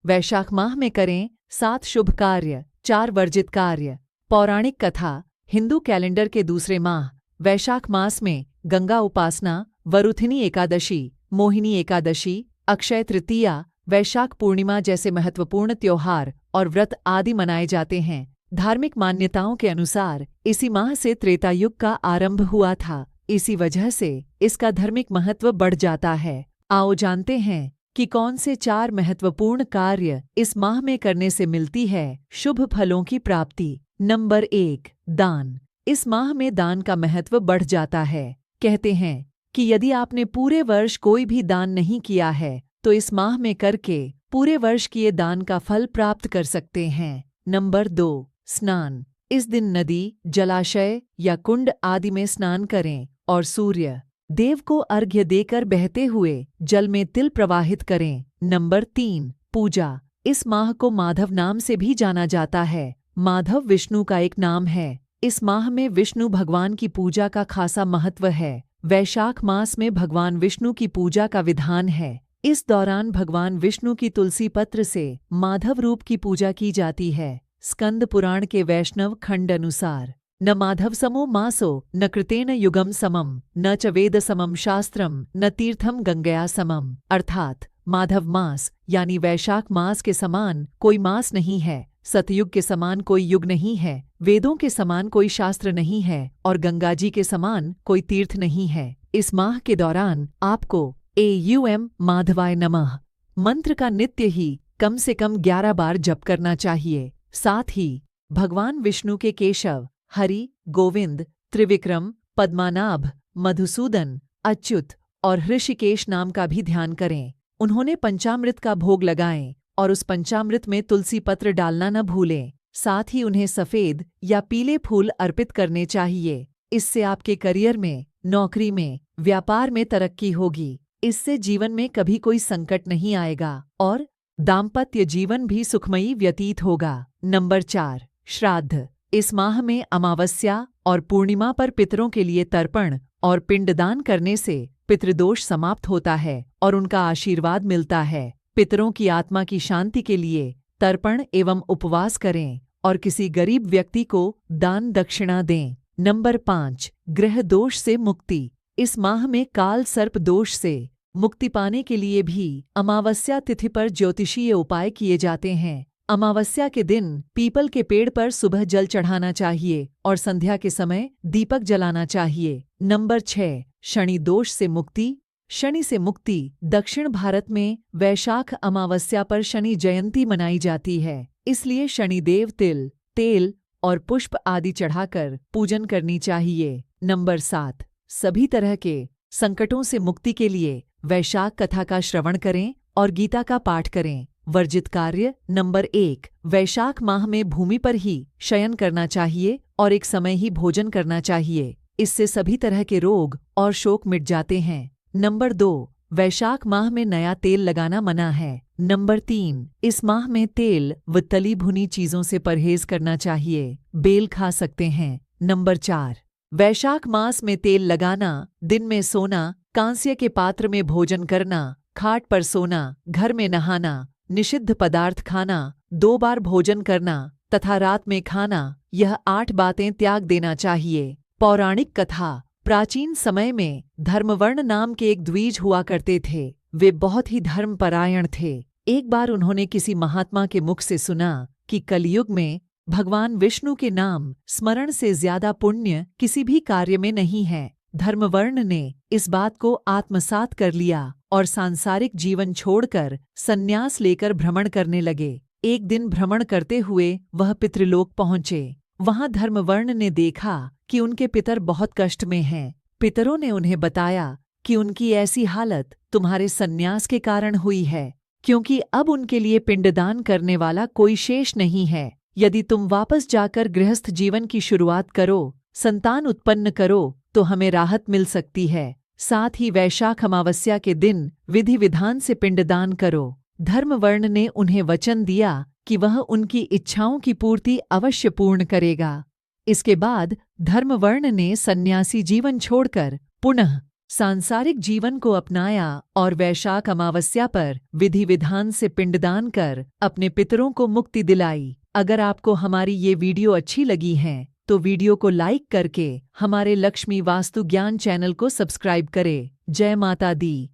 वैशाख माह में करें 7 शुभ कार्य, 4 वर्जित कार्य। पौराणिक कथा। हिंदू कैलेंडर के दूसरे माह वैशाख मास में गंगा उपासना, वरुथिनी एकादशी, मोहिनी एकादशी, अक्षय तृतीया, वैशाख पूर्णिमा जैसे महत्वपूर्ण त्योहार और व्रत आदि मनाए जाते हैं। धार्मिक मान्यताओं के अनुसार इसी माह से त्रेता युग का आरंभ हुआ था। इसी वजह से इसका धार्मिक महत्व बढ़ जाता है। आओ जानते हैं कि कौन से 4 महत्वपूर्ण कार्य इस माह में करने से मिलती है शुभ फलों की प्राप्ति। नंबर 1, दान। इस माह में दान का महत्व बढ़ जाता है। कहते हैं कि यदि आपने पूरे वर्ष कोई भी दान नहीं किया है तो इस माह में करके पूरे वर्ष किए दान का फल प्राप्त कर सकते हैं। नंबर 2, स्नान। इस दिन नदी, जलाशय या कुंड आदि में स्नान करें और सूर्य देव को अर्घ्य देकर बहते हुए जल में तिल प्रवाहित करें। नंबर 3, पूजा। इस माह को माधव नाम से भी जाना जाता है। माधव विष्णु का एक नाम है। इस माह में विष्णु भगवान की पूजा का खासा महत्व है। वैशाख मास में भगवान विष्णु की पूजा का विधान है। इस दौरान भगवान विष्णु की तुलसी पत्र से माधव रूप की पूजा की जाती है। स्कंद पुराण के वैष्णव खंड अनुसार न माधव समो मासो न कृतेन युगम समम न च वेद समम शास्त्रम न तीर्थम गंगया समम। अर्थात माधव मास यानी वैशाख मास के समान कोई मास नहीं है, सतयुग के समान कोई युग नहीं है, वेदों के समान कोई शास्त्र नहीं है और गंगा जी के समान कोई तीर्थ नहीं है। इस माह के दौरान आपको एयुएम माधवाय नमः मंत्र का नित्य ही कम से कम 11 बार जप करना चाहिए। साथ ही भगवान विष्णु के केशव, हरि, गोविंद, त्रिविक्रम, पद्मानाभ, मधुसूदन, अच्युत और हृषिकेश नाम का भी ध्यान करें। उन्होंने पंचामृत का भोग लगाएं और उस पंचामृत में तुलसी पत्र डालना न भूलें। साथ ही उन्हें सफ़ेद या पीले फूल अर्पित करने चाहिए। इससे आपके करियर में, नौकरी में, व्यापार में तरक्की होगी। इससे जीवन में कभी कोई संकट नहीं आएगा और दाम्पत्य जीवन भी सुखमयी व्यतीत होगा। नंबर 4, श्राद्ध। इस माह में अमावस्या और पूर्णिमा पर पितरों के लिए तर्पण और पिंडदान करने से पितृदोष समाप्त होता है और उनका आशीर्वाद मिलता है। पितरों की आत्मा की शांति के लिए तर्पण एवं उपवास करें और किसी गरीब व्यक्ति को दान दक्षिणा दें। नंबर 5, ग्रह दोष से मुक्ति। इस माह में काल सर्प दोष से मुक्ति पाने के लिए भी अमावस्या तिथि पर ज्योतिषीय उपाय किए जाते हैं। अमावस्या के दिन पीपल के पेड़ पर सुबह जल चढ़ाना चाहिए और संध्या के समय दीपक जलाना चाहिए। नंबर 6, शनि दोष से मुक्ति। शनि से मुक्ति। दक्षिण भारत में वैशाख अमावस्या पर शनि जयंती मनाई जाती है, इसलिए शनिदेव तिल, तेल और पुष्प आदि चढ़ाकर पूजन करनी चाहिए। नंबर 7, सभी तरह के संकटों से मुक्ति के लिए वैशाख कथा का श्रवण करें और गीता का पाठ करें। वर्जित कार्य। नंबर 1, वैशाख माह में भूमि पर ही शयन करना चाहिए और एक समय ही भोजन करना चाहिए। इससे सभी तरह के रोग और शोक मिट जाते हैं। नंबर 2, वैशाख माह में नया तेल लगाना मना है। नंबर 3, इस माह में तेल व तली भुनी चीजों से परहेज करना चाहिए। बेल खा सकते हैं। नंबर 4, वैशाख मास में तेल लगाना, दिन में सोना, कांस्य के पात्र में भोजन करना, खाट पर सोना, घर में नहाना, निषिद्ध पदार्थ खाना, 2 बार भोजन करना तथा रात में खाना, यह 8 बातें त्याग देना चाहिए। पौराणिक कथा। प्राचीन समय में धर्मवर्ण नाम के एक द्विज हुआ करते थे। वे बहुत ही धर्मपरायण थे। एक बार उन्होंने किसी महात्मा के मुख से सुना कि कलयुग में भगवान विष्णु के नाम स्मरण से ज्यादा पुण्य किसी भी कार्य में नहीं है। धर्मवर्ण ने इस बात को आत्मसात कर लिया और सांसारिक जीवन छोड़कर संन्यास लेकर भ्रमण करने लगे। एक दिन भ्रमण करते हुए वह पितृलोक पहुंचे। वहां धर्मवर्ण ने देखा कि उनके पितर बहुत कष्ट में हैं। पितरों ने उन्हें बताया कि उनकी ऐसी हालत तुम्हारे संन्यास के कारण हुई है, क्योंकि अब उनके लिए पिंडदान करने वाला कोई शेष नहीं है। यदि तुम वापस जाकर गृहस्थ जीवन की शुरुआत करो, संतान उत्पन्न करो, तो हमें राहत मिल सकती है। साथ ही वैशाख अमावस्या के दिन विधि विधान से पिंडदान करो। धर्मवर्ण ने उन्हें वचन दिया कि वह उनकी इच्छाओं की पूर्ति अवश्य पूर्ण करेगा। इसके बाद धर्मवर्ण ने सन्यासी जीवन छोड़कर पुनः सांसारिक जीवन को अपनाया और वैशाख अमावस्या पर विधि विधान से पिंडदान कर अपने पितरों को मुक्ति दिलाई। अगर आपको हमारी ये वीडियो अच्छी लगी है तो वीडियो को लाइक करके हमारे लक्ष्मी वास्तु ज्ञान चैनल को सब्सक्राइब करें। जय माता दी।